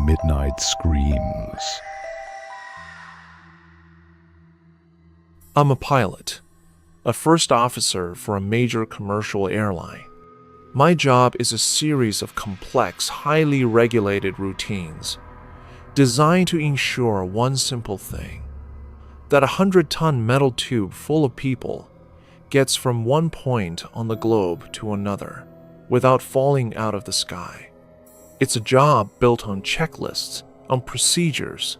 midnight screams. I'm a pilot, a first officer for a major commercial airline. My job is a series of complex, highly regulated routines designed to ensure one simple thing: that a 100-ton metal tube full of people gets from one point on the globe to another without falling out of the sky. It's a job built on checklists, on procedures,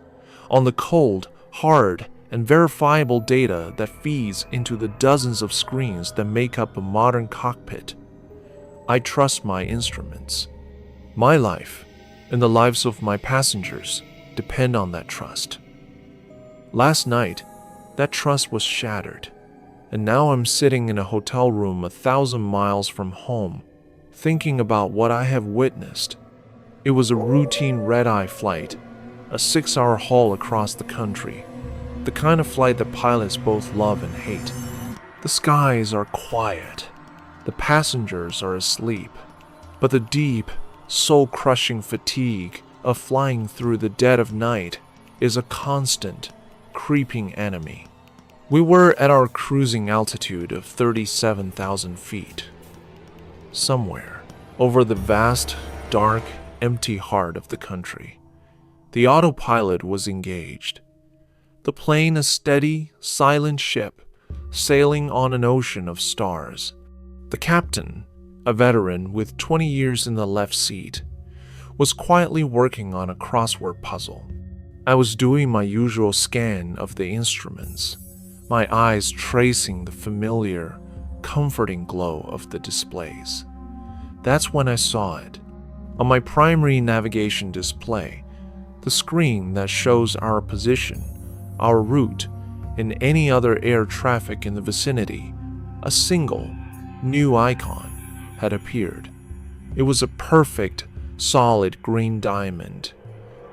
on the cold, hard, and verifiable data that feeds into the dozens of screens that make up a modern cockpit. I trust my instruments. My life and the lives of my passengers depend on that trust. Last night, that trust was shattered, and now I'm sitting in a hotel room 1,000 miles from home, thinking about what I have witnessed. It was a routine red-eye flight, a 6-hour haul across the country, the kind of flight that pilots both love and hate. The skies are quiet, the passengers are asleep, but the deep, soul-crushing fatigue of flying through the dead of night is a constant, creeping enemy. We were at our cruising altitude of 37,000 feet. Somewhere over the vast, dark, empty heart of the country, the autopilot was engaged. The plane a steady, silent ship sailing on an ocean of stars. The captain, a veteran with 20 years in the left seat, was quietly working on a crossword puzzle. I was doing my usual scan of the instruments, my eyes tracing the familiar, comforting glow of the displays. That's when I saw it. On my primary navigation display, the screen that shows our position, our route, and any other air traffic in the vicinity, a single, new icon had appeared. It was a perfect, solid green diamond,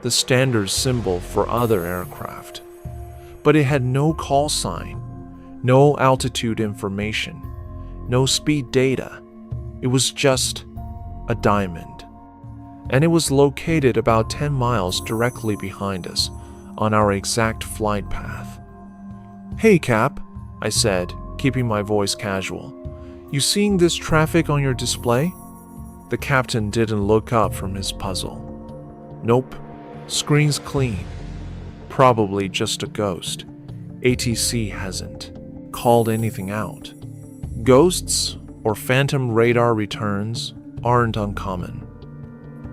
the standard symbol for other aircraft. But it had no call sign, no altitude information, no speed data. It was just a diamond. And it was located about 10 miles directly behind us on our exact flight path. "Hey, Cap," I said, keeping my voice casual. "You seeing this traffic on your display?" The captain didn't look up from his puzzle. "Nope, screen's clean. Probably just a ghost. ATC hasn't called anything out. Ghosts or phantom radar returns aren't uncommon.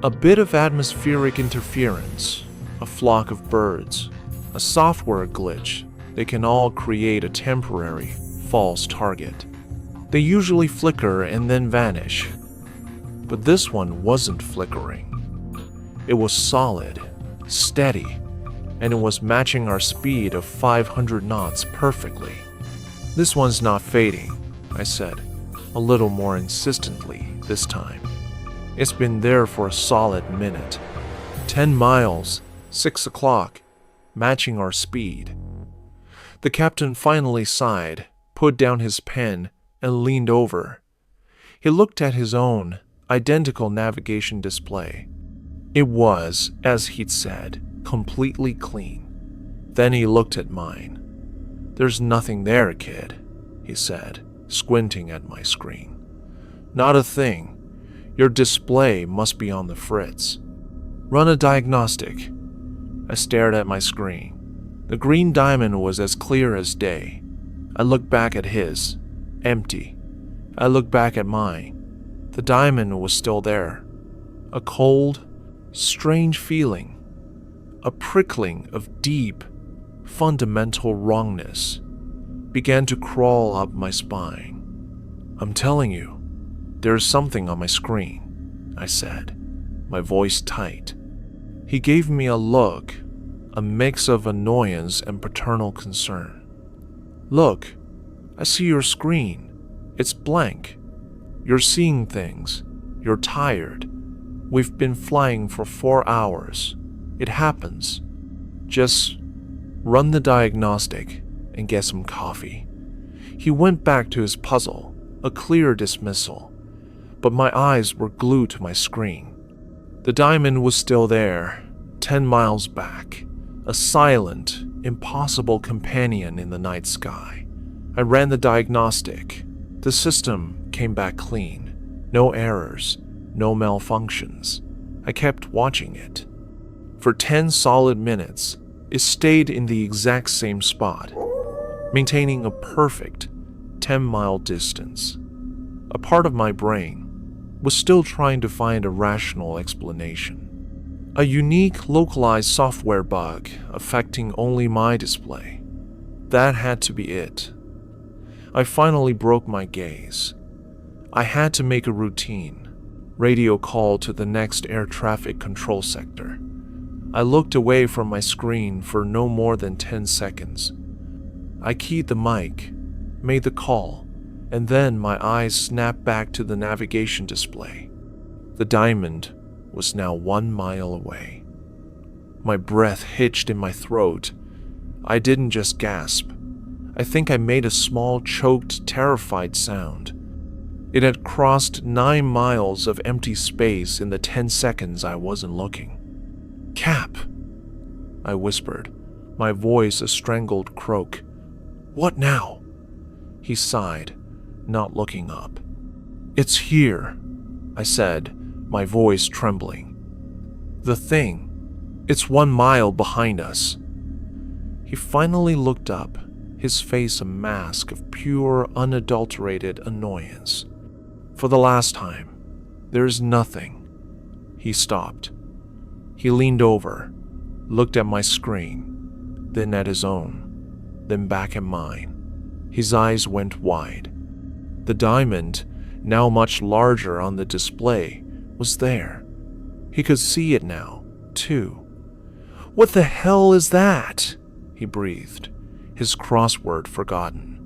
A bit of atmospheric interference, a flock of birds, a software glitch, they can all create a temporary, false target. They usually flicker and then vanish. But this one wasn't flickering. It was solid, steady, and it was matching our speed of 500 knots perfectly. "This one's not fading," I said, a little more insistently this time. "It's been there for a solid minute. 10 miles, 6 o'clock, matching our speed." The captain finally sighed, put down his pen, and leaned over. He looked at his own, identical navigation display. It was, as he'd said, completely clean. Then he looked at mine. "There's nothing there, kid," he said, squinting at my screen. "Not a thing. Your display must be on the fritz. Run a diagnostic." I stared at my screen. The green diamond was as clear as day. I looked back at his. Empty. I looked back at mine. The diamond was still there. A cold, strange feeling. A prickling of deep, fundamental wrongness began to crawl up my spine. "I'm telling you, there's something on my screen," I said, my voice tight. He gave me a look, a mix of annoyance and paternal concern. "Look, I see your screen. It's blank. You're seeing things. You're tired. We've been flying for 4 hours. It happens. Just run the diagnostic and get some coffee." He went back to his puzzle, a clear dismissal, but my eyes were glued to my screen. The diamond was still there, 10 miles back, a silent, impossible companion in the night sky. I ran the diagnostic. The system came back clean. No errors, no malfunctions. I kept watching it. For 10 solid minutes, it stayed in the exact same spot, maintaining a perfect 10-mile distance. A part of my brain was still trying to find a rational explanation. A unique, localized software bug affecting only my display. That had to be it. I finally broke my gaze. I had to make a routine radio call to the next air traffic control sector. I looked away from my screen for no more than 10 seconds. I keyed the mic, made the call, and then my eyes snapped back to the navigation display. The diamond was now 1 mile away. My breath hitched in my throat. I didn't just gasp. I think I made a small, choked, terrified sound. It had crossed 9 miles of empty space in the 10 seconds I wasn't looking. "Cap," I whispered, my voice a strangled croak. "What now?" He sighed, not looking up. "It's here," I said, my voice trembling. "The thing. It's 1 mile behind us." He finally looked up, his face a mask of pure, unadulterated annoyance. "For the last time, there's nothing." He stopped. He leaned over, looked at my screen, then at his own, then back at mine. His eyes went wide. The diamond, now much larger on the display, was there. He could see it now, too. "What the hell is that?" he breathed, his crossword forgotten.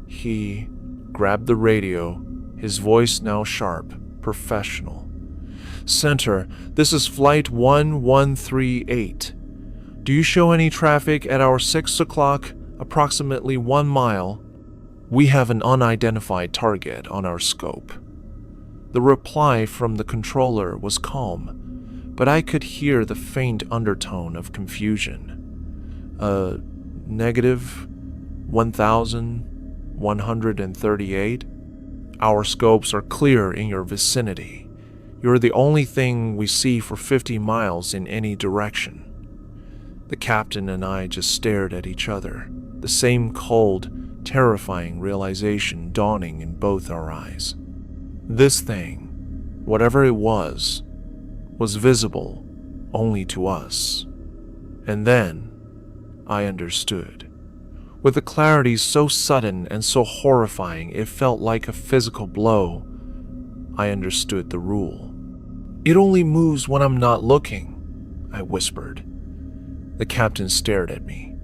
He grabbed the radio, his voice now sharp, professional. "Center, this is Flight 1138. Do you show any traffic at our 6 o'clock, approximately 1 mile? We have an unidentified target on our scope." The reply from the controller was calm, but I could hear the faint undertone of confusion. Negative 1,138? Our scopes are clear in your vicinity. You're the only thing we see for 50 miles in any direction. The captain and I just stared at each other, the same cold, terrifying realization dawning in both our eyes. This thing, whatever it was visible only to us. And then I understood. With a clarity so sudden and so horrifying it felt like a physical blow, I understood the rule. "It only moves when I'm not looking," I whispered. The captain stared at me.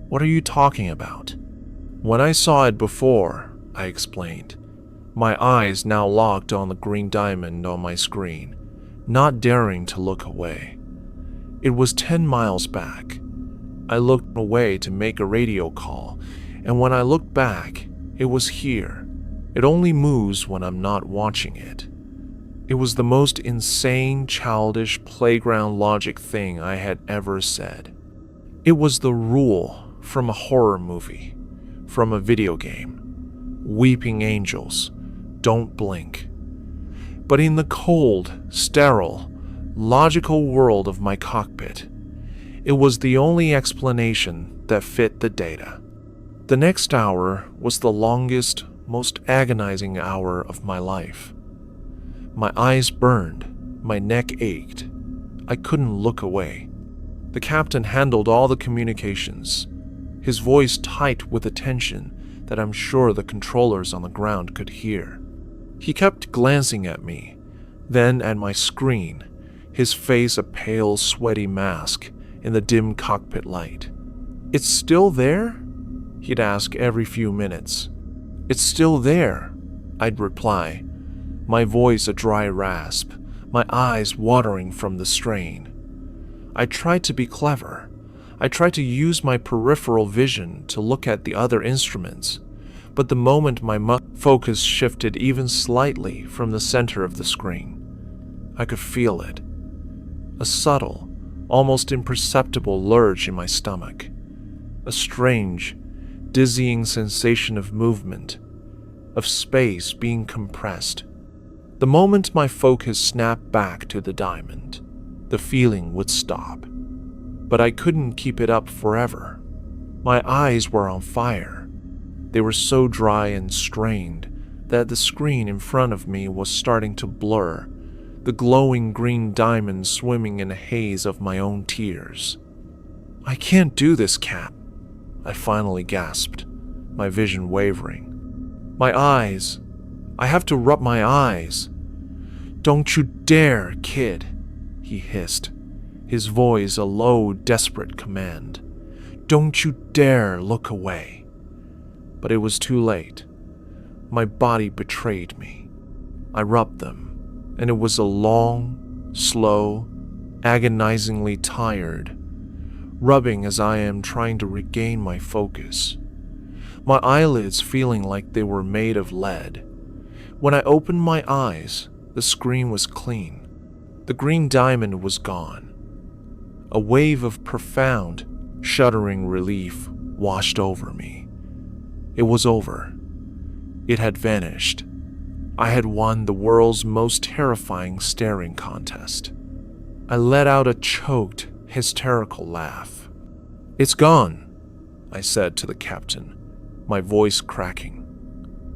"What are you talking about?" "When I saw it before," I explained, my eyes now locked on the green diamond on my screen, not daring to look away. It was 10 miles back. I looked away to make a radio call, and when I looked back, it was here. It only moves when I'm not watching it. It was the most insane, childish, playground logic thing I had ever said. It was the rule from a horror movie, from a video game. Weeping angels, don't blink. But in the cold, sterile, logical world of my cockpit, it was the only explanation that fit the data. The next hour was the longest, most agonizing hour of my life. My eyes burned, my neck ached. I couldn't look away. The captain handled all the communications, his voice tight with a tension that I'm sure the controllers on the ground could hear. He kept glancing at me, then at my screen, his face a pale, sweaty mask in the dim cockpit light. "It's still there?" he'd ask every few minutes. "It's still there," I'd reply, my voice a dry rasp, my eyes watering from the strain. I tried to be clever. I tried to use my peripheral vision to look at the other instruments, but the moment my focus shifted even slightly from the center of the screen, I could feel it. A subtle, almost imperceptible lurch in my stomach, a strange, dizzying sensation of movement, of space being compressed. The moment my focus snapped back to the diamond, the feeling would stop. But I couldn't keep it up forever. My eyes were on fire. They were so dry and strained that the screen in front of me was starting to blur, the glowing green diamond swimming in a haze of my own tears. "I can't do this, Cap," I finally gasped, my vision wavering. "My eyes. I have to rub my eyes." "Don't you dare, kid," he hissed, his voice a low, desperate command. "Don't you dare look away." But it was too late. My body betrayed me. I rubbed them, and it was a long, slow, agonizingly tired rubbing as I am trying to regain my focus, my eyelids feeling like they were made of lead. When I opened my eyes, the screen was clean. The green diamond was gone. A wave of profound, shuddering relief washed over me. It was over. It had vanished. I had won the world's most terrifying staring contest. I let out a choked, hysterical laugh. "It's gone," I said to the captain, my voice cracking.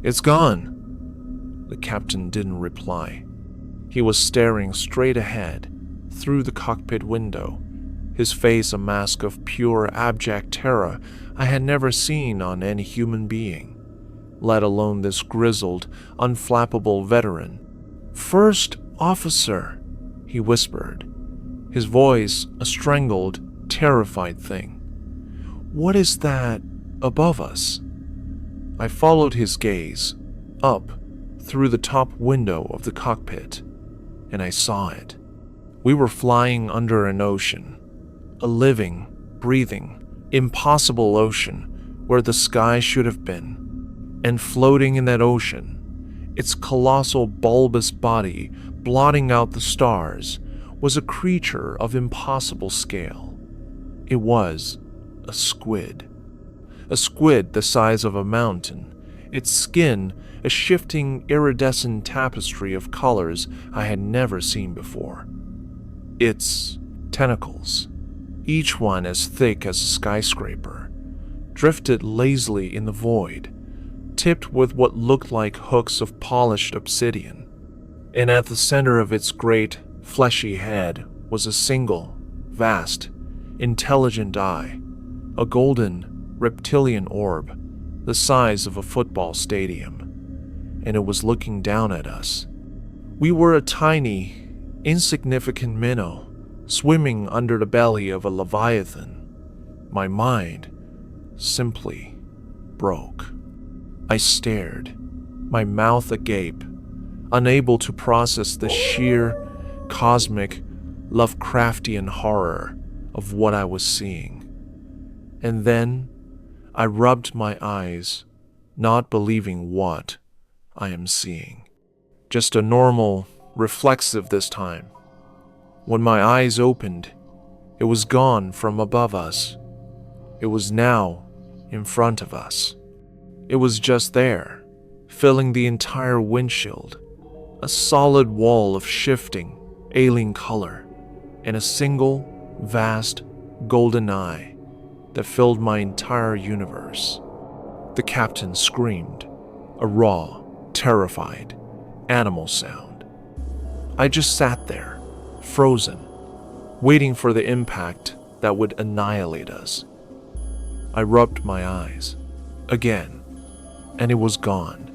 "It's gone." The captain didn't reply. He was staring straight ahead, through the cockpit window, his face a mask of pure, abject terror I had never seen on any human being, let alone this grizzled, unflappable veteran. "First officer," he whispered, his voice a strangled, terrified thing. "What is that above us?" I followed his gaze, up, through the top window of the cockpit, and I saw it. We were flying under an ocean, a living, breathing, impossible ocean where the sky should have been. And floating in that ocean, its colossal bulbous body blotting out the stars, was a creature of impossible scale. It was a squid the size of a mountain, its skin a shifting, iridescent tapestry of colors I had never seen before. Its tentacles, each one as thick as a skyscraper, drifted lazily in the void, tipped with what looked like hooks of polished obsidian. And at the center of its great, fleshy head was a single, vast, intelligent eye, a golden, reptilian orb, the size of a football stadium, and it was looking down at us. We were a tiny, insignificant minnow, swimming under the belly of a leviathan. My mind simply broke. I stared, my mouth agape, unable to process the sheer, cosmic, Lovecraftian horror of what I was seeing. And then I rubbed my eyes, not believing what I am seeing. Just a normal, reflexive this time. When my eyes opened, it was gone from above us. It was now in front of us. It was just there, filling the entire windshield, a solid wall of shifting, alien color, and a single, vast, golden eye that filled my entire universe. The captain screamed, a raw, terrified, animal sound. I just sat there, frozen, waiting for the impact that would annihilate us. I rubbed my eyes, again, and it was gone.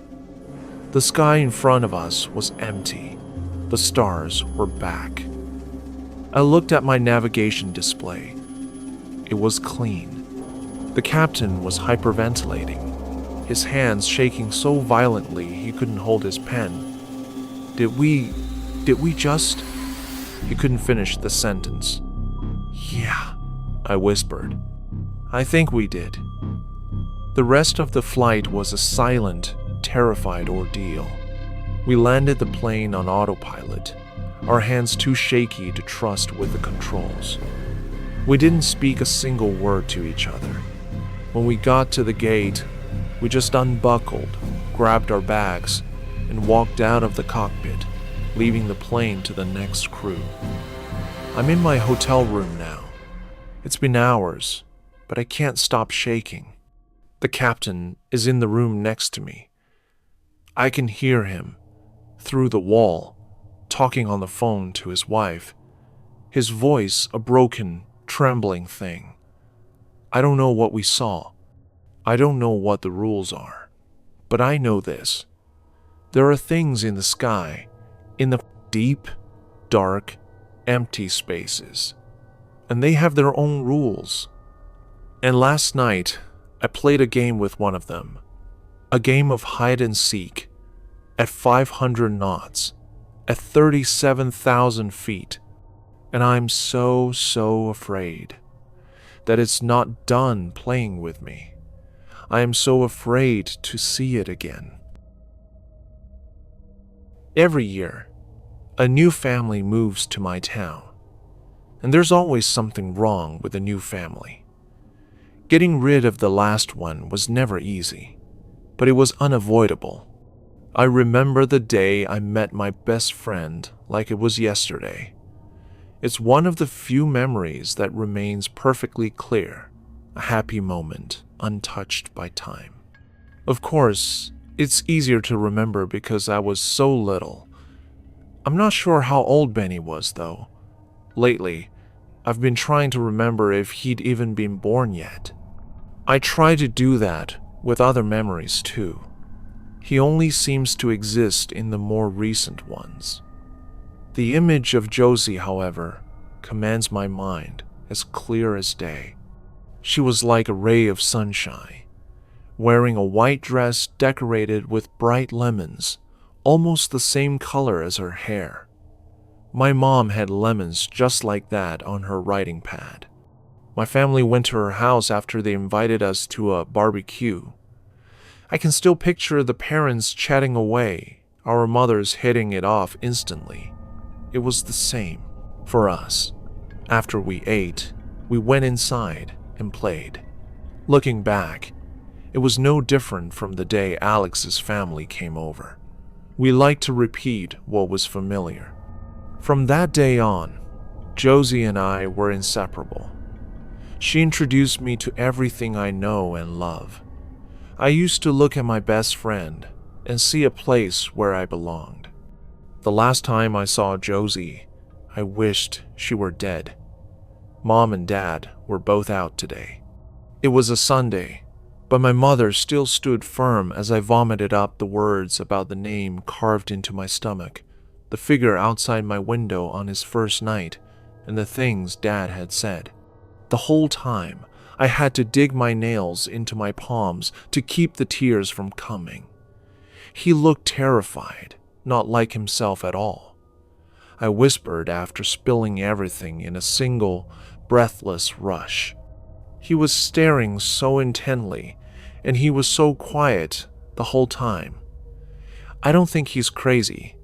The sky in front of us was empty. The stars were back. I looked at my navigation display. It was clean. The captain was hyperventilating, his hands shaking so violently he couldn't hold his pen. Did we just... He couldn't finish the sentence. "Yeah," I whispered. "I think we did." The rest of the flight was a silent, terrified ordeal. We landed the plane on autopilot, our hands too shaky to trust with the controls. We didn't speak a single word to each other. When we got to the gate, we just unbuckled, grabbed our bags, and walked out of the cockpit, leaving the plane to the next crew. I'm in my hotel room now. It's been hours, but I can't stop shaking. The captain is in the room next to me. I can hear him, through the wall, talking on the phone to his wife. His voice a broken, trembling thing. I don't know what we saw. I don't know what the rules are. But I know this. There are things in the sky, in the deep, dark, empty spaces, and they have their own rules. And last night, I played a game with one of them, a game of hide and seek, at 500 knots, at 37,000 feet, and I'm so afraid that it's not done playing with me. I am so afraid to see it again. Every year, a new family moves to my town, and there's always something wrong with a new family. Getting rid of the last one was never easy, but it was unavoidable. I remember the day I met my best friend like it was yesterday. It's one of the few memories that remains perfectly clear, a happy moment untouched by time. Of course, it's easier to remember because I was so little. I'm not sure how old Benny was, though. Lately, I've been trying to remember if he'd even been born yet. I try to do that with other memories, too. He only seems to exist in the more recent ones. The image of Josie, however, commands my mind as clear as day. She was like a ray of sunshine, wearing a white dress decorated with bright lemons, almost the same color as her hair. My mom had lemons just like that on her writing pad. My family went to her house after they invited us to a barbecue. I can still picture the parents chatting away, our mothers hitting it off instantly. It was the same for us. After we ate, we went inside and played. Looking back, it was no different from the day Alex's family came over. We liked to repeat what was familiar. From that day on, Josie and I were inseparable. She introduced me to everything I know and love. I used to look at my best friend and see a place where I belonged. The last time I saw Josie, I wished she were dead. Mom and Dad were both out today. It was a Sunday, but my mother still stood firm as I vomited up the words about the name carved into my stomach, the figure outside my window on his first night, and the things Dad had said. The whole time, I had to dig my nails into my palms to keep the tears from coming. He looked terrified, not like himself at all. I whispered after spilling everything in a single, breathless rush. He was staring so intently, and he was so quiet the whole time. I don't think he's crazy.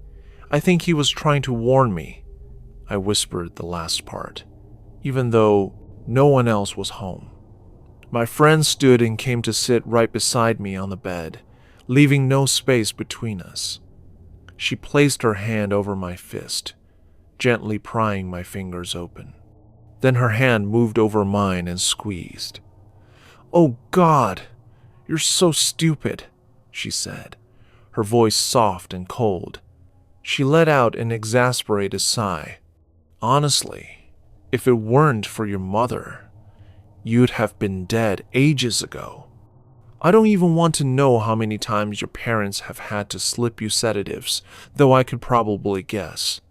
I think he was trying to warn me. I whispered the last part, even though no one else was home. My friend stood and came to sit right beside me on the bed, leaving no space between us. She placed her hand over my fist, gently prying my fingers open. Then her hand moved over mine and squeezed. "Oh God, you're so stupid," she said, her voice soft and cold. She let out an exasperated sigh. "Honestly, if it weren't for your mother, you'd have been dead ages ago. I don't even want to know how many times your parents have had to slip you sedatives, though I could probably guess."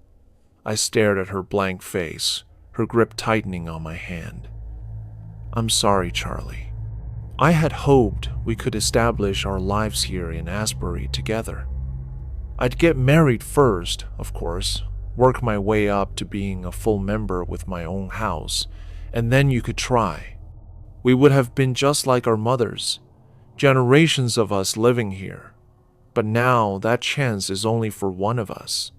I stared at her blank face, her grip tightening on my hand. "I'm sorry, Charlie. I had hoped we could establish our lives here in Asbury together. I'd get married first, of course, work my way up to being a full member with my own house, and then you could try. We would have been just like our mothers, generations of us living here. But now that chance is only for one of us."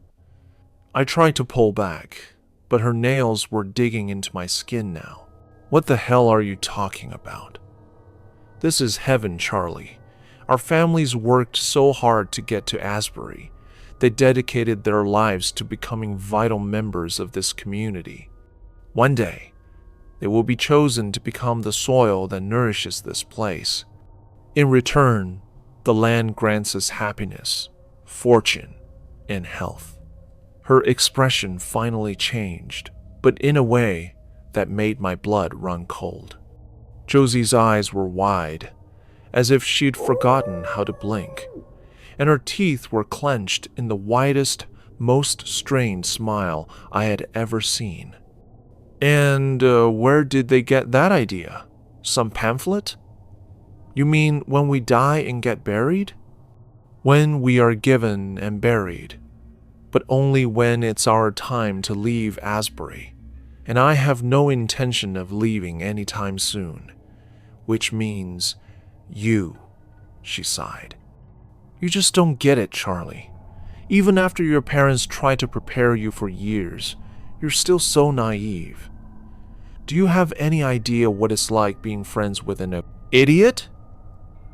I tried to pull back, but her nails were digging into my skin now. What the hell are you talking about? This is heaven, Charlie. Our families worked so hard to get to Asbury. They dedicated their lives to becoming vital members of this community. One day, they will be chosen to become the soil that nourishes this place. In return, the land grants us happiness, fortune, and health. Her expression finally changed, but in a way that made my blood run cold. Josie's eyes were wide, as if she'd forgotten how to blink, and her teeth were clenched in the widest, most strained smile I had ever seen. And where did they get that idea? Some pamphlet? You mean when we die and get buried? When we are given and buried, but only when it's our time to leave Asbury, and I have no intention of leaving anytime soon, which means you, she sighed. You just don't get it, Charlie. Even after your parents tried to prepare you for years, you're still so naive. Do you have any idea what it's like being friends with an idiot?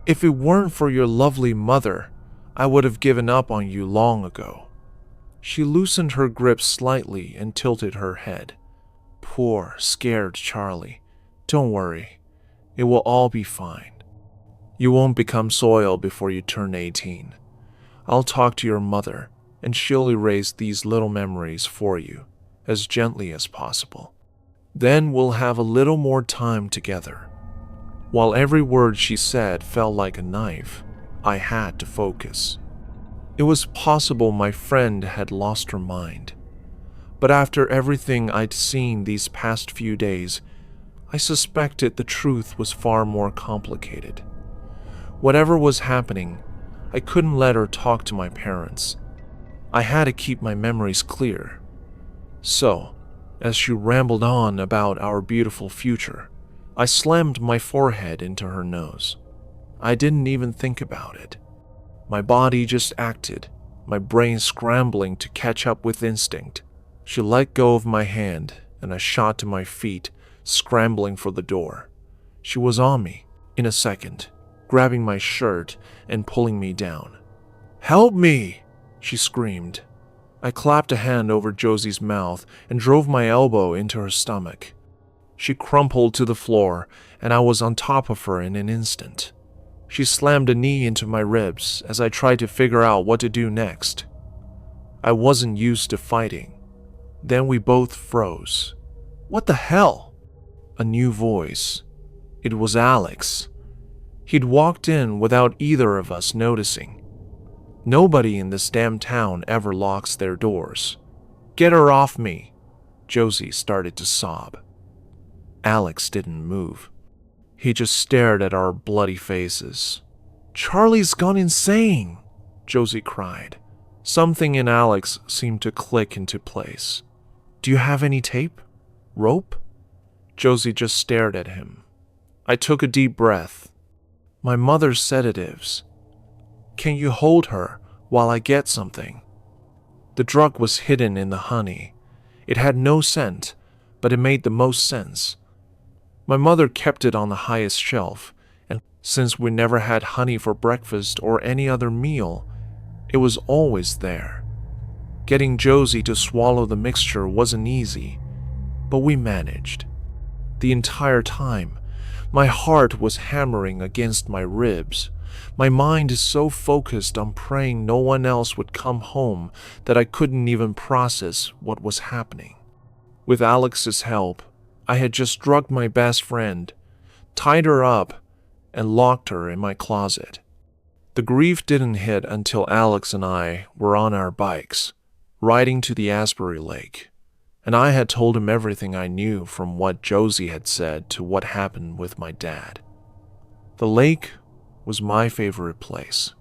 If it weren't for your lovely mother, I would have given up on you long ago. She loosened her grip slightly and tilted her head. Poor, scared Charlie. Don't worry. It will all be fine. You won't become soil before you turn 18. I'll talk to your mother, and she'll erase these little memories for you, as gently as possible. Then we'll have a little more time together. While every word she said felt like a knife, I had to focus. It was possible my friend had lost her mind. But after everything I'd seen these past few days, I suspected the truth was far more complicated. Whatever was happening, I couldn't let her talk to my parents. I had to keep my memories clear. So, as she rambled on about our beautiful future, I slammed my forehead into her nose. I didn't even think about it. My body just acted, my brain scrambling to catch up with instinct. She let go of my hand, and I shot to my feet, scrambling for the door. She was on me in a second, grabbing my shirt and pulling me down. "Help me!" she screamed. I clapped a hand over Josie's mouth and drove my elbow into her stomach. She crumpled to the floor, and I was on top of her in an instant. She slammed a knee into my ribs as I tried to figure out what to do next. I wasn't used to fighting. Then we both froze. What the hell? A new voice. It was Alex. He'd walked in without either of us noticing. Nobody in this damn town ever locks their doors. "Get her off me!" Josie started to sob. Alex didn't move. He just stared at our bloody faces. "Charlie's gone insane!" Josie cried. Something in Alex seemed to click into place. "Do you have any tape? Rope?" Josie just stared at him. I took a deep breath. "My mother's sedatives. Can you hold her while I get something?" The drug was hidden in the honey. It had no scent, but it made the most sense. My mother kept it on the highest shelf, and since we never had honey for breakfast or any other meal, it was always there. Getting Josie to swallow the mixture wasn't easy, but we managed. The entire time, my heart was hammering against my ribs. My mind is so focused on praying no one else would come home that I couldn't even process what was happening. With Alex's help, I had just drugged my best friend, tied her up, and locked her in my closet. The grief didn't hit until Alex and I were on our bikes, riding to the Asbury Lake, and I had told him everything I knew from what Josie had said to what happened with my dad. The lake was my favorite place.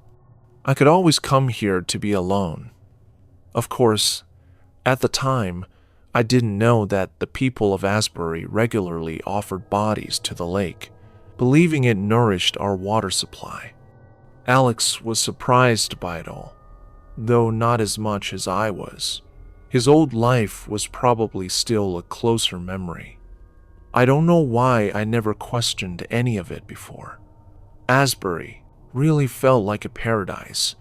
I could always come here to be alone. Of course, at the time, I didn't know that the people of Asbury regularly offered bodies to the lake, believing it nourished our water supply. Alex was surprised by it all, though not as much as I was. His old life was probably still a closer memory. I don't know why I never questioned any of it before. Asbury really felt like a paradise,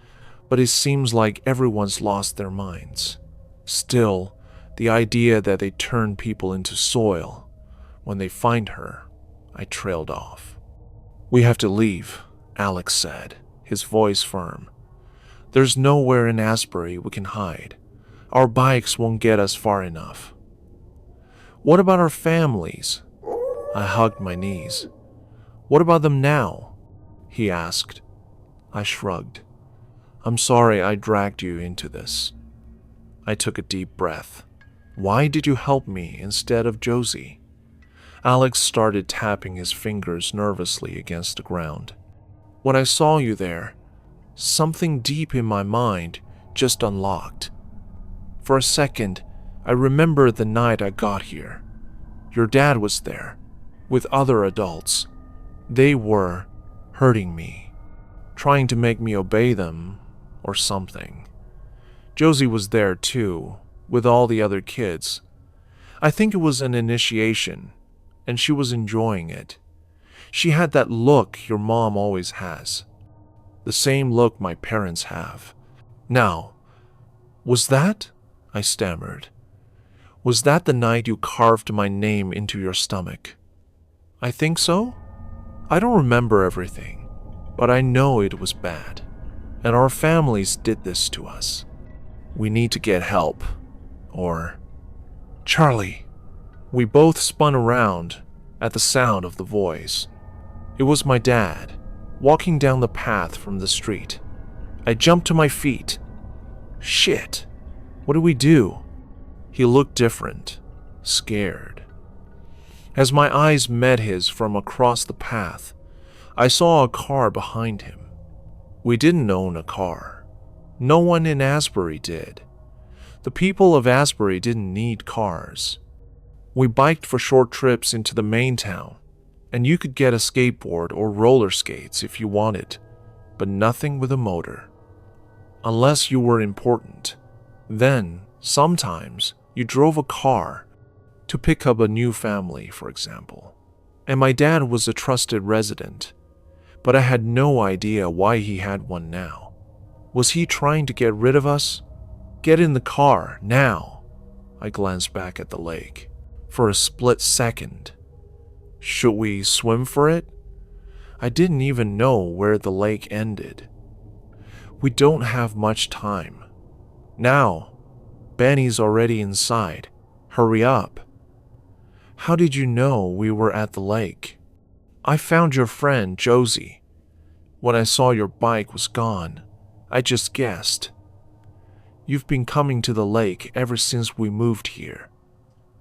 but it seems like everyone's lost their minds. Still, the idea that they turn people into soil when they find her, I trailed off. "We have to leave," Alex said, his voice firm. "There's nowhere in Asbury we can hide. Our bikes won't get us far enough." "What about our families?" I hugged my knees. "What about them now?" he asked. I shrugged. "I'm sorry I dragged you into this." I took a deep breath. "Why did you help me instead of Josie?" Alex started tapping his fingers nervously against the ground. "When I saw you there, something deep in my mind just unlocked. For a second, I remembered the night I got here. Your dad was there, with other adults. They were hurting me, trying to make me obey them, or something. Josie was there too, with all the other kids. I think it was an initiation, and she was enjoying it. She had that look your mom always has. The same look my parents have. Now, was that?" I stammered. "Was that the night you carved my name into your stomach?" "I think so. I don't remember everything, but I know it was bad, and our families did this to us. We need to get help, or..." "Charlie!" We both spun around at the sound of the voice. It was my dad, walking down the path from the street. I jumped to my feet. "Shit! What do we do?" He looked different, scared. As my eyes met his from across the path, I saw a car behind him. We didn't own a car. No one in Asbury did. The people of Asbury didn't need cars. We biked for short trips into the main town, and you could get a skateboard or roller skates if you wanted, but nothing with a motor. Unless you were important. Then, sometimes, you drove a car to pick up a new family, for example. And my dad was a trusted resident, but I had no idea why he had one now. Was he trying to get rid of us? "Get in the car, now." I glanced back at the lake. For a split second. Should we swim for it? I didn't even know where the lake ended. "We don't have much time. Now, Benny's already inside. Hurry up." "How did you know we were at the lake?" "I found your friend, Josie. When I saw your bike was gone, I just guessed. You've been coming to the lake ever since we moved here.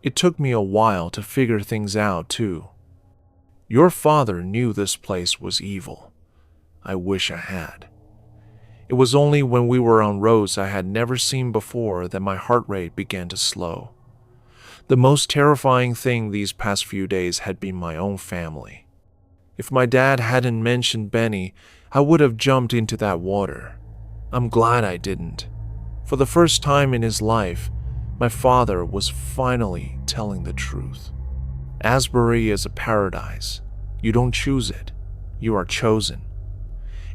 It took me a while to figure things out, too. Your father knew this place was evil. I wish I had. It was only when we were on roads I had never seen before that my heart rate began to slow. The most terrifying thing these past few days had been my own family. If my dad hadn't mentioned Benny, I would have jumped into that water. I'm glad I didn't. For the first time in his life, my father was finally telling the truth. Asbury is a paradise. You don't choose it. You are chosen.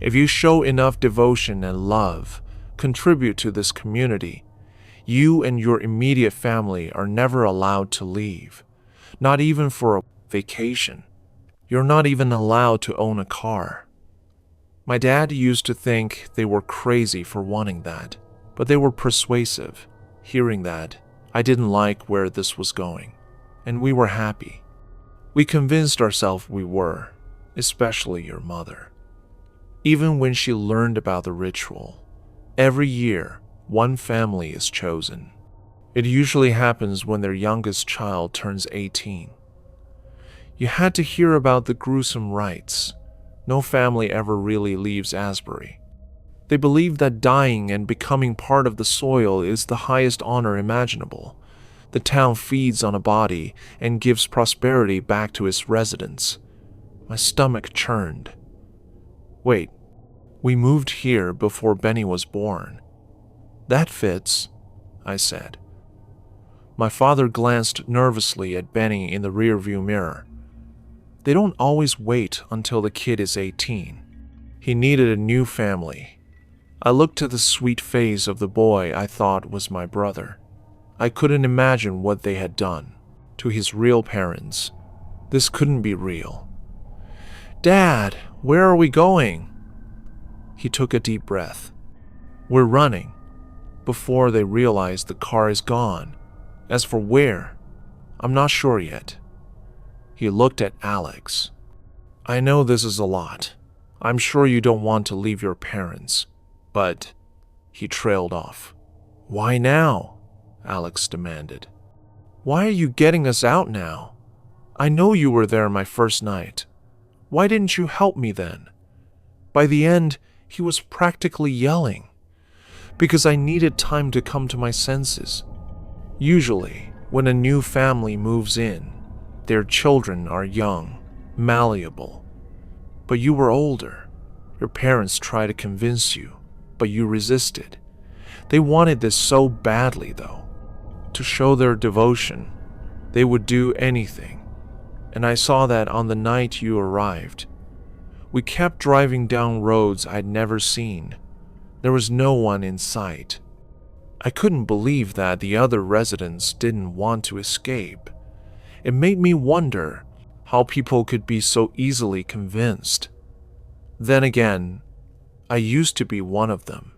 If you show enough devotion and love, contribute to this community, you and your immediate family are never allowed to leave, not even for a vacation. You're not even allowed to own a car. My dad used to think they were crazy for wanting that, but they were persuasive. Hearing that, I didn't like where this was going, and we were happy. We convinced ourselves we were, especially your mother. Even when she learned about the ritual, every year, one family is chosen. It usually happens when their youngest child turns 18. You had to hear about the gruesome rites. No family ever really leaves Asbury. They believe that dying and becoming part of the soil is the highest honor imaginable. The town feeds on a body and gives prosperity back to its residents. My stomach churned. Wait, we moved here before Benny was born. That fits, I said. My father glanced nervously at Benny in the rearview mirror. They don't always wait until the kid is 18. He needed a new family. I looked at the sweet face of the boy I thought was my brother. I couldn't imagine what they had done to his real parents. This couldn't be real. "Dad, where are we going?" He took a deep breath. "We're running," before they realize the car is gone. As for where, I'm not sure yet. He looked at Alex. "I know this is a lot. I'm sure you don't want to leave your parents, but..." He trailed off. "Why now?" Alex demanded. "Why are you getting us out now? I know you were there my first night. Why didn't you help me then?" By the end, he was practically yelling. Because I needed time to come to my senses. Usually, when a new family moves in, their children are young, malleable. But you were older. Your parents tried to convince you, but you resisted. They wanted this so badly, though. To show their devotion, they would do anything. And I saw that on the night you arrived. We kept driving down roads I'd never seen. There was no one in sight. I couldn't believe that the other residents didn't want to escape. It made me wonder how people could be so easily convinced. Then again, I used to be one of them.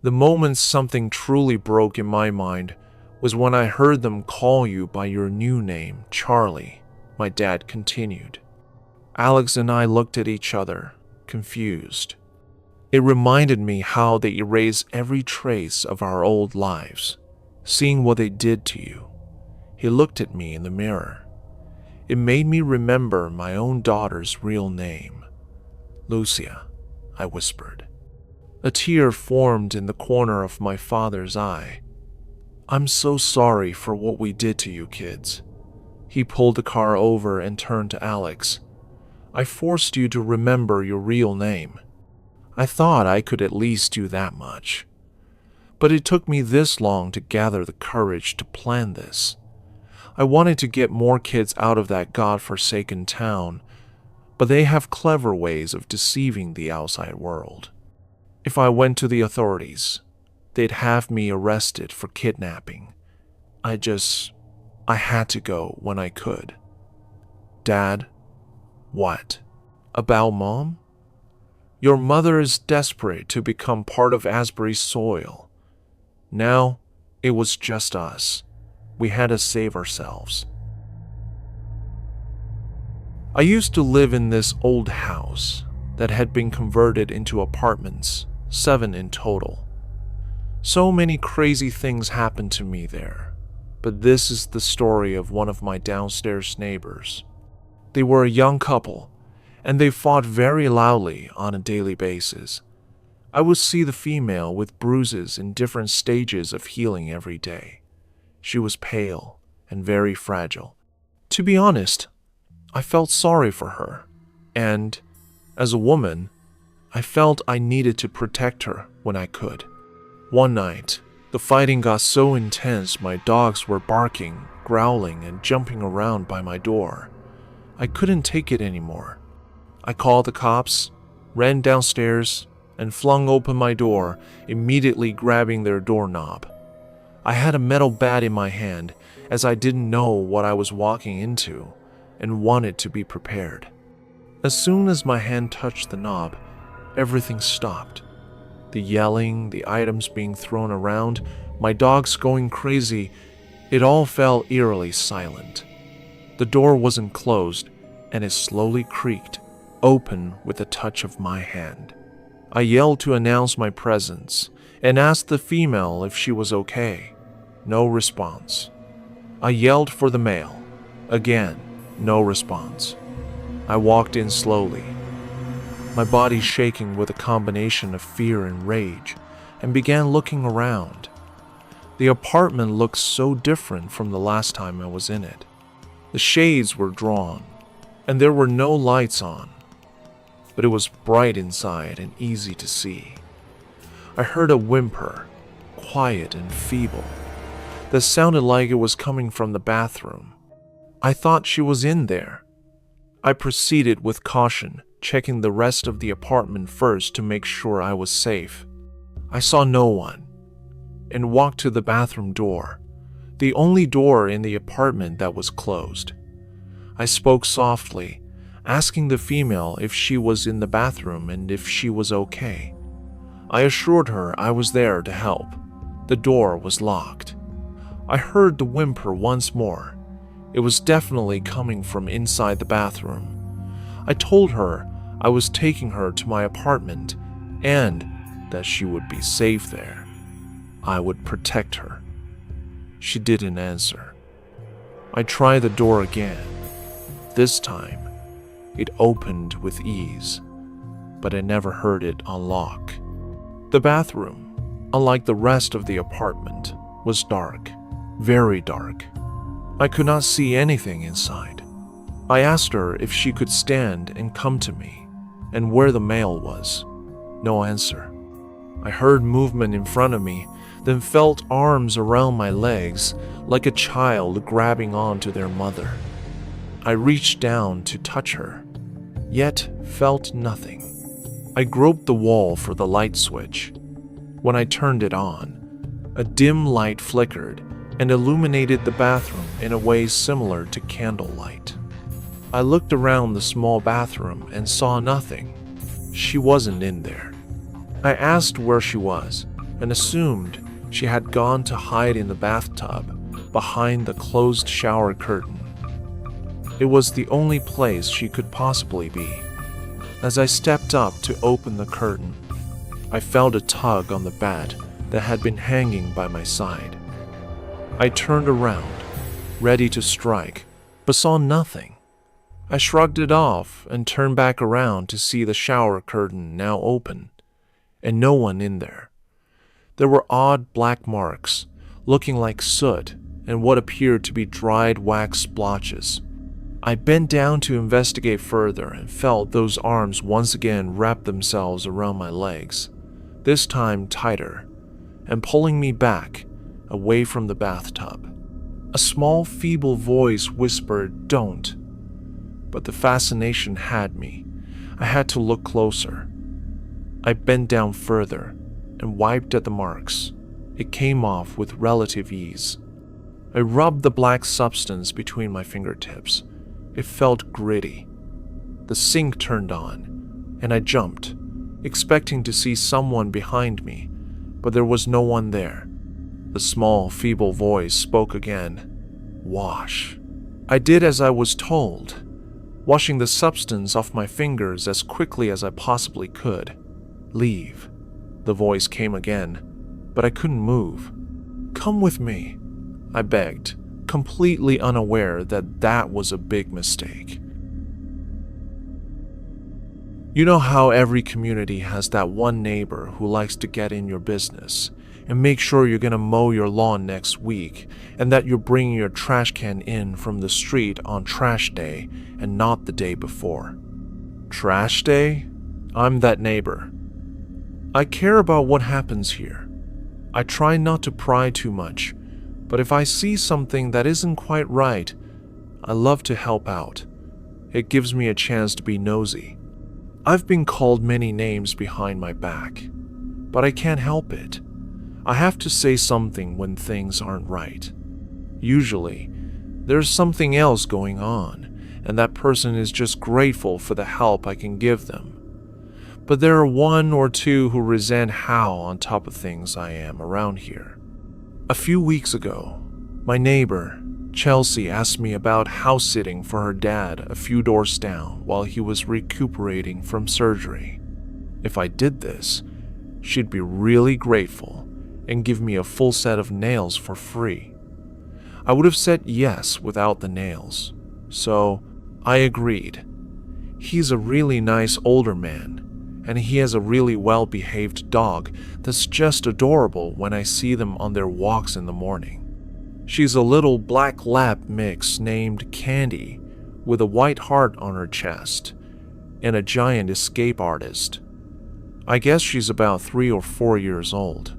The moment something truly broke in my mind was when I heard them call you by your new name, Charlie, my dad continued. Alex and I looked at each other, confused. It reminded me how they erase every trace of our old lives, seeing what they did to you. He looked at me in the mirror. It made me remember my own daughter's real name. "Lucia," I whispered. A tear formed in the corner of my father's eye. "I'm so sorry for what we did to you kids." He pulled the car over and turned to Alex. "I forced you to remember your real name. I thought I could at least do that much. But it took me this long to gather the courage to plan this. I wanted to get more kids out of that godforsaken town, but they have clever ways of deceiving the outside world. If I went to the authorities, they'd have me arrested for kidnapping. I had to go when I could." "Dad, what? About Mom?" "Your mother is desperate to become part of Asbury's soil. Now, it was just us. We had to save ourselves." I used to live in this old house that had been converted into apartments, 7 in total. So many crazy things happened to me there, but this is the story of one of my downstairs neighbors. They were a young couple, and they fought very loudly on a daily basis. I would see the female with bruises in different stages of healing every day. She was pale and very fragile. To be honest, I felt sorry for her, and, as a woman, I felt I needed to protect her when I could. One night, the fighting got so intense my dogs were barking, growling, and jumping around by my door. I couldn't take it anymore. I called the cops, ran downstairs, and flung open my door, immediately grabbing their doorknob. I had a metal bat in my hand, as I didn't know what I was walking into, and wanted to be prepared. As soon as my hand touched the knob, everything stopped. The yelling, the items being thrown around, my dogs going crazy, it all fell eerily silent. The door wasn't closed, and it slowly creaked, open with a touch of my hand. I yelled to announce my presence and asked the female if she was okay. No response. I yelled for the male. Again, no response. I walked in slowly, my body shaking with a combination of fear and rage, and began looking around. The apartment looked so different from the last time I was in it. The shades were drawn, and there were no lights on, but it was bright inside and easy to see. I heard a whimper, quiet and feeble. that sounded like it was coming from the bathroom. I thought she was in there. I proceeded with caution, checking the rest of the apartment first to make sure I was safe. I saw no one and walked to the bathroom door, the only door in the apartment that was closed. I spoke softly, asking the female if she was in the bathroom and if she was okay. I assured her I was there to help. The door was locked. I heard the whimper once more. It was definitely coming from inside the bathroom. I told her I was taking her to my apartment and that she would be safe there. I would protect her. She didn't answer. I tried the door again. This time, it opened with ease, but I never heard it unlock. The bathroom, unlike the rest of the apartment, was dark, very dark. I could not see anything inside. I asked her if she could stand and come to me, and where the mail was. No answer. I heard movement in front of me, then felt arms around my legs, like a child grabbing onto their mother. I reached down to touch her, yet felt nothing. I groped the wall for the light switch. When I turned it on, a dim light flickered and illuminated the bathroom in a way similar to candlelight. I looked around the small bathroom and saw nothing. She wasn't in there. I asked where she was and assumed she had gone to hide in the bathtub behind the closed shower curtain. It was the only place she could possibly be. As I stepped up to open the curtain, I felt a tug on the bat that had been hanging by my side. I turned around, ready to strike, but saw nothing. I shrugged it off and turned back around to see the shower curtain now open, and no one in there. There were odd black marks, looking like soot and what appeared to be dried wax splotches. I bent down to investigate further and felt those arms once again wrap themselves around my legs, this time tighter, and pulling me back, away from the bathtub. A small, feeble voice whispered, "Don't." But the fascination had me. I had to look closer. I bent down further and wiped at the marks. It came off with relative ease. I rubbed the black substance between my fingertips. It felt gritty. The sink turned on, and I jumped, expecting to see someone behind me, but there was no one there. The small, feeble voice spoke again. "Wash." I did as I was told, washing the substance off my fingers as quickly as I possibly could. "Leave." The voice came again, but I couldn't move. "Come with me," I begged, completely unaware that that was a big mistake. You know how every community has that one neighbor who likes to get in your business and make sure you're gonna mow your lawn next week and that you're bringing your trash can in from the street on trash day and not the day before. Trash day? I'm that neighbor. I care about what happens here. I try not to pry too much, but if I see something that isn't quite right, I love to help out. It gives me a chance to be nosy. I've been called many names behind my back, but I can't help it. I have to say something when things aren't right. Usually, there's something else going on, and that person is just grateful for the help I can give them. But there are one or two who resent how on top of things I am around here. A few weeks ago, my neighbor, Chelsea, asked me about house sitting for her dad a few doors down while he was recuperating from surgery. If I did this, she'd be really grateful and give me a full set of nails for free. I would have said yes without the nails, so I agreed. He's a really nice older man, and he has a really well-behaved dog that's just adorable when I see them on their walks in the morning. She's a little black lab mix named Candy with a white heart on her chest and a giant escape artist. I guess she's about 3 or 4 years old.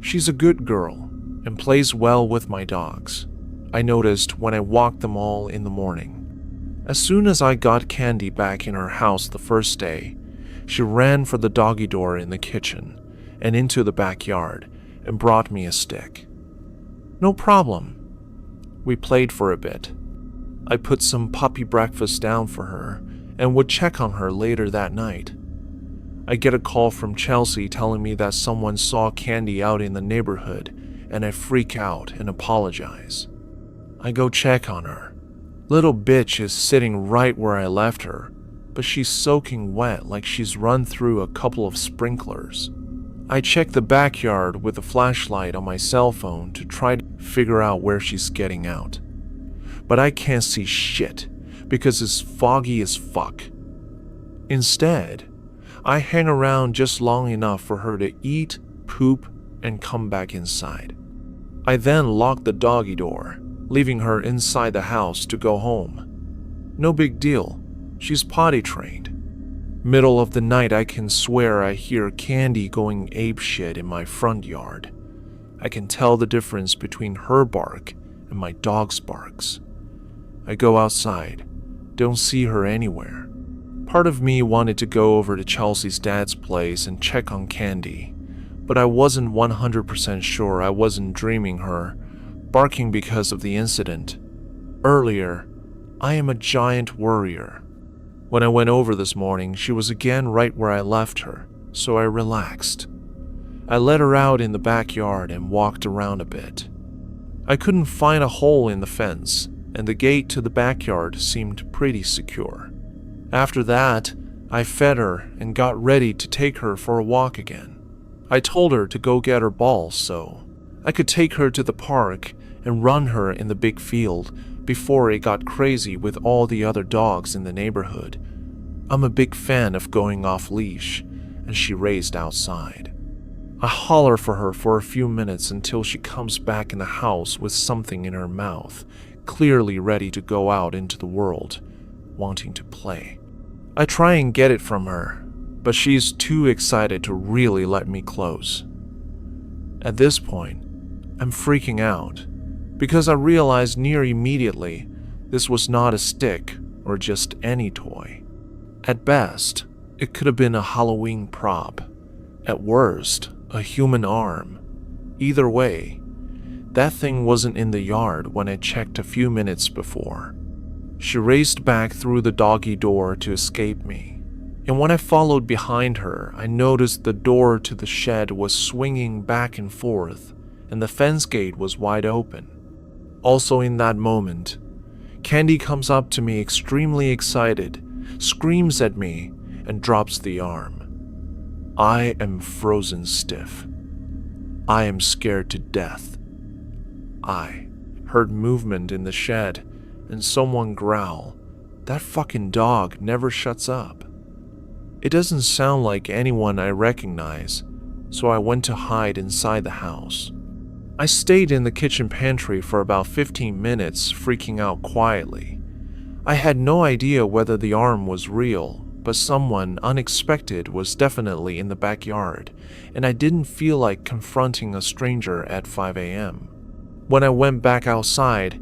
She's a good girl, and plays well with my dogs. I noticed when I walked them all in the morning. As soon as I got Candy back in her house the first day, she ran for the doggy door in the kitchen and into the backyard and brought me a stick. No problem. We played for a bit. I put some puppy breakfast down for her and would check on her later that night. I get a call from Chelsea telling me that someone saw Candy out in the neighborhood, and I freak out and apologize. I go check on her. Little bitch is sitting right where I left her, but she's soaking wet like she's run through a couple of sprinklers. I check the backyard with a flashlight on my cell phone to try to figure out where she's getting out. But I can't see shit because it's foggy as fuck. Instead, I hang around just long enough for her to eat, poop, and come back inside. I then lock the doggy door, leaving her inside the house to go home. No big deal, she's potty trained. Middle of the night, I can swear I hear Candy going apeshit in my front yard. I can tell the difference between her bark and my dog's barks. I go outside, don't see her anywhere. Part of me wanted to go over to Chelsea's dad's place and check on Candy, but I wasn't 100% sure I wasn't dreaming her barking because of the incident. Earlier, I am a giant worrier. When I went over this morning, she was again right where I left her, so I relaxed. I let her out in the backyard and walked around a bit. I couldn't find a hole in the fence, and the gate to the backyard seemed pretty secure. After that, I fed her and got ready to take her for a walk again. I told her to go get her ball so I could take her to the park and run her in the big field before it got crazy with all the other dogs in the neighborhood. I'm a big fan of going off leash, and she raced outside. I holler for her for a few minutes until she comes back in the house with something in her mouth, clearly ready to go out into the world, wanting to play. I try and get it from her, but she's too excited to really let me close. At this point, I'm freaking out, because I realized near immediately this was not a stick or just any toy. At best, it could have been a Halloween prop. At worst, a human arm. Either way, that thing wasn't in the yard when I checked a few minutes before. She raced back through the doggy door to escape me, and when I followed behind her, I noticed the door to the shed was swinging back and forth, and the fence gate was wide open. Also in that moment, Candy comes up to me extremely excited, screams at me, and drops the arm. I am frozen stiff. I am scared to death. I heard movement in the shed and someone growl. That fucking dog never shuts up. It doesn't sound like anyone I recognize, so I went to hide inside the house. I stayed in the kitchen pantry for about 15 minutes, freaking out quietly. I had no idea whether the arm was real, but someone unexpected was definitely in the backyard, and I didn't feel like confronting a stranger at 5 a.m. When I went back outside,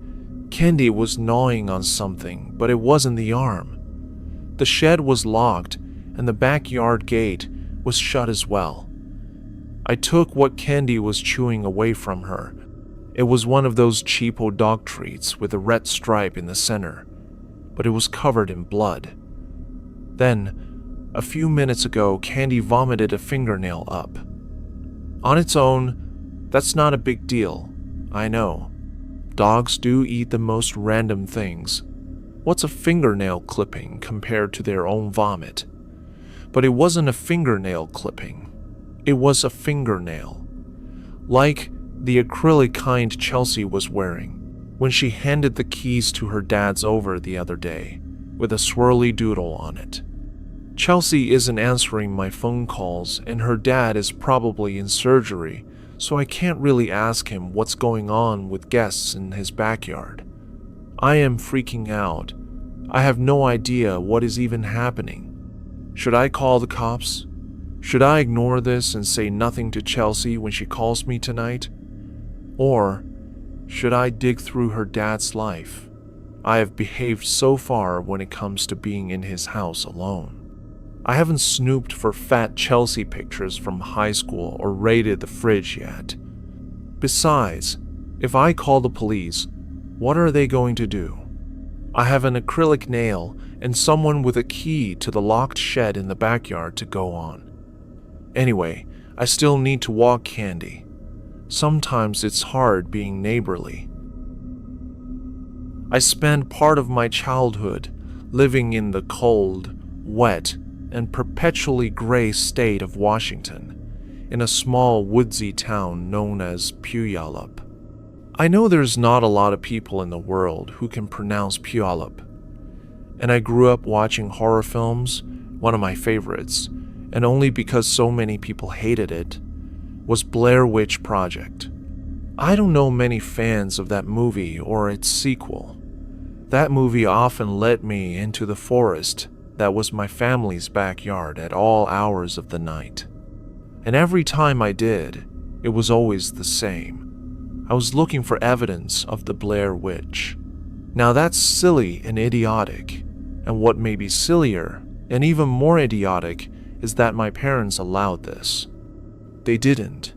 Candy was gnawing on something, but it wasn't the arm. The shed was locked, and the backyard gate was shut as well. I took what Candy was chewing away from her. It was one of those cheapo dog treats with a red stripe in the center, but it was covered in blood. Then, a few minutes ago, Candy vomited a fingernail up. On its own, that's not a big deal, I know. Dogs do eat the most random things. What's a fingernail clipping compared to their own vomit? But it wasn't a fingernail clipping. It was a fingernail. Like the acrylic kind Chelsea was wearing when she handed the keys to her dad's over the other day, with a swirly doodle on it. Chelsea isn't answering my phone calls, and her dad is probably in surgery, so I can't really ask him what's going on with guests in his backyard. I am freaking out. I have no idea what is even happening. Should I call the cops? Should I ignore this and say nothing to Chelsea when she calls me tonight? Or should I dig through her dad's life? I have behaved so far when it comes to being in his house alone. I haven't snooped for fat Chelsea pictures from high school or raided the fridge yet. Besides, if I call the police, what are they going to do? I have an acrylic nail and someone with a key to the locked shed in the backyard to go on. Anyway, I still need to walk Candy. Sometimes it's hard being neighborly. I spent part of my childhood living in the cold, wet, and perpetually gray state of Washington, in a small woodsy town known as Puyallup. I know there's not a lot of people in the world who can pronounce Puyallup, and I grew up watching horror films. One of my favorites, and only because so many people hated it, was Blair Witch Project. I don't know many fans of that movie or its sequel. That movie often led me into the forest that was my family's backyard at all hours of the night. And every time I did, it was always the same. I was looking for evidence of the Blair Witch. Now that's silly and idiotic, and what may be sillier and even more idiotic is that my parents allowed this. They didn't.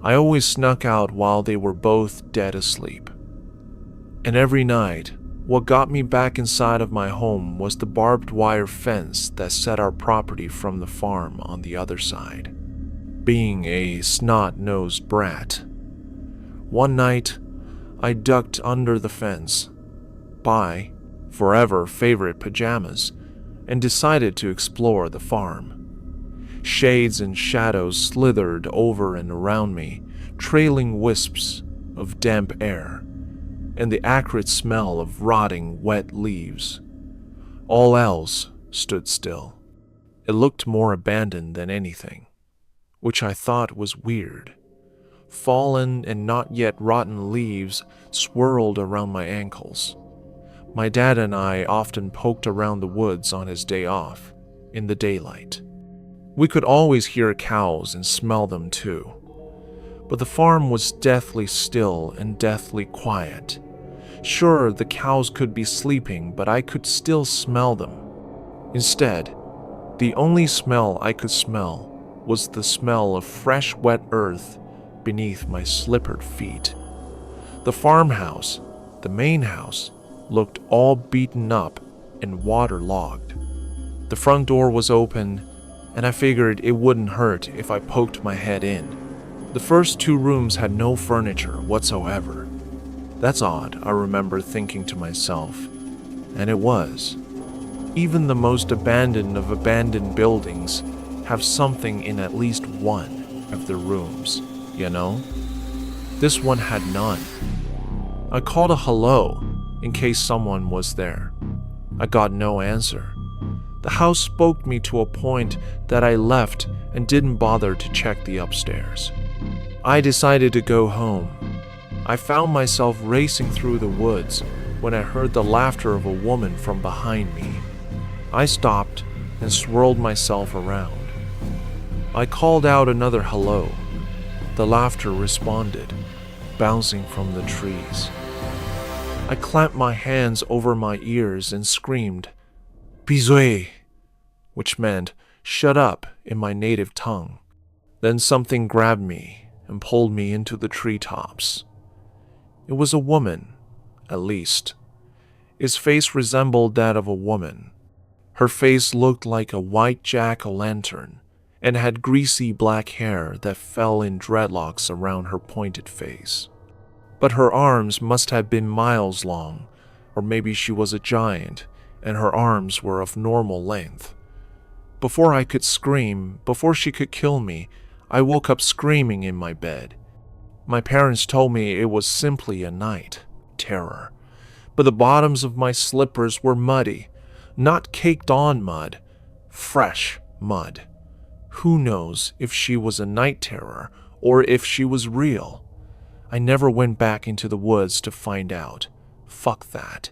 I always snuck out while they were both dead asleep. And every night, what got me back inside of my home was the barbed wire fence that set our property from the farm on the other side. Being a snot-nosed brat, one night, I ducked under the fence, by forever favorite pajamas, and decided to explore the farm. Shades and shadows slithered over and around me, trailing wisps of damp air, and the acrid smell of rotting wet leaves. All else stood still. It looked more abandoned than anything, which I thought was weird. Fallen and not yet rotten leaves swirled around my ankles. My dad and I often poked around the woods on his day off, in the daylight. We could always hear cows and smell them too. But the farm was deathly still and deathly quiet. Sure, the cows could be sleeping, but I could still smell them. Instead, the only smell I could smell was the smell of fresh wet earth beneath my slippered feet. The farmhouse, the main house, looked all beaten up and waterlogged. The front door was open, and I figured it wouldn't hurt if I poked my head in. The first two rooms had no furniture whatsoever. That's odd, I remember thinking to myself, and it was. Even the most abandoned of abandoned buildings have something in at least one of their rooms, you know? This one had none. I called a hello in case someone was there. I got no answer. The house spoke me to a point that I left and didn't bother to check the upstairs. I decided to go home. I found myself racing through the woods when I heard the laughter of a woman from behind me. I stopped and swirled myself around. I called out another hello. The laughter responded, bouncing from the trees. I clamped my hands over my ears and screamed, "Bisoué," which meant "shut up" in my native tongue. Then something grabbed me and pulled me into the treetops. It was a woman, at least. Its face resembled that of a woman. Her face looked like a white jack-o'-lantern and had greasy black hair that fell in dreadlocks around her pointed face. But her arms must have been miles long, or maybe she was a giant, and her arms were of normal length. Before I could scream, before she could kill me, I woke up screaming in my bed. My parents told me it was simply a night terror, but the bottoms of my slippers were muddy, not caked-on mud, fresh mud. Who knows if she was a night terror or if she was real? I never went back into the woods to find out. Fuck that.